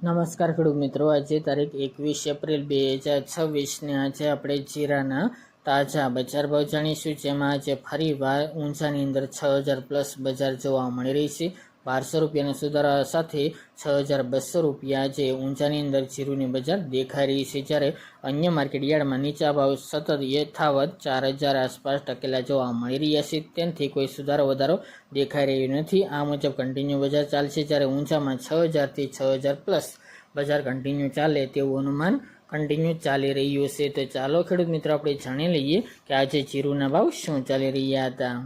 નમસ્કાર ખેડૂત મિત્રો, આજે તારીખ 21 એપ્રિલ 2026 ને આજે આપણે જીરાના તાજા બજાર ભાવ જાણીશું, જેમાં આજે ફરીવાર ઊંચાની અંદર 6000 પ્લસ બજાર જોવા મળી રહી છે। 1200 રૂપિયાના સુધારા સાથે 6200 રૂપિયા આજે ઊંચાની અંદર જીરુની બજાર દેખાઈ રહી છે, જ્યારે અન્ય માર્કેટ યાર્ડમાં નીચા ભાવ સતત યથાવત 4000 આસપાસ ટકેલા જોવા મળી રહ્યા છે। તેનાથી કોઈ સુધારો વધારો દેખાઈ રહ્યો નથી। આ મુજબ કન્ટિન્યુ બજાર ચાલશે, જ્યારે ઊંચામાં 6000 થી 6000 પ્લસ બજાર કન્ટિન્યુ ચાલે તેવું અનુમાન કન્ટિન્યુ ચાલી રહ્યું છે। તો ચાલો ખેડૂત મિત્રો આપણે જાણી લઈએ કે આજે જીરુના ભાવ શું ચાલી રહ્યા હતા।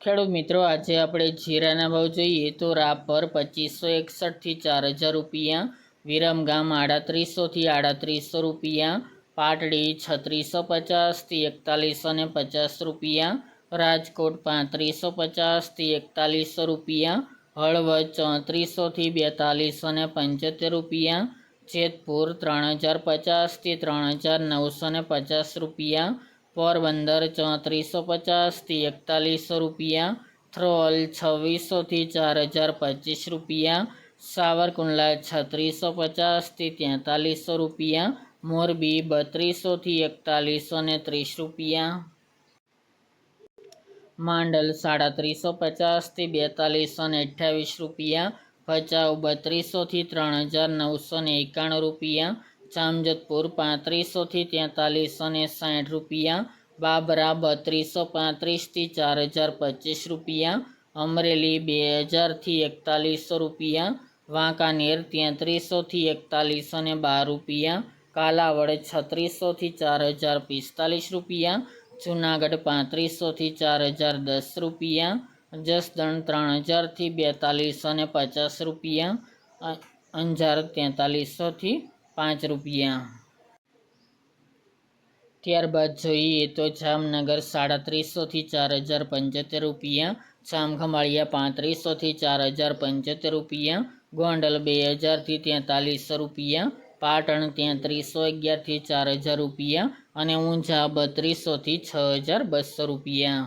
ખેડૂત મિત્રો, આજે આપણે જીરાના ભાવ જોઈએ તો રાપર 2561 થી 4000 રૂપિયા, વિરમગામ 3800 થી 3800 રૂપિયા, પાટડી 3650 થી 4150 રૂપિયા, રાજકોટ 3550 થી 4100 રૂપિયા, હળવદ 3400 થી 4275 રૂપિયા, જેતપુર 3050 થી 3950 રૂપિયા, પોરબંદર 3450 થી 4100 રૂપિયા, થ્રોલ 2600 થી 4025 રૂપિયા, સાવરકુંડલા 3650 થી 4300 રૂપિયા, મોરબી 3200 થી 4130 રૂપિયા, માંડલ 3750 થી 4228 રૂપિયા, ભચાઉ 3200 થી 3991 રૂપિયા, જામજોધપુર 3500 થી 4360 રૂપિયા, બાબરા 3235 થી 4025 રૂપિયા, અમરેલી 2000 થી 4100 રૂપિયા, વાંકાનેર 3300 થી 4112 રૂપિયા, કાલાવડ 3600 થી 4045 રૂપિયા, જુનાગઢ 3500 થી 4010 રૂપિયા, જસદણ 3000 થી 4250 રૂપિયા, અંજાર 4300 થી 5 રૂપિયા। ત્યારબાદ જોઈએ તો જામનગર 3700 થી 4075 રૂપિયા, જામખંભાળિયા 3500 થી 4075 રૂપિયા, ગોંડલ 2000 થી 4300 રૂપિયા, પાટણ 3311 થી 4000 રૂપિયા અને ઊંઝા 3200 થી 6200 રૂપિયા।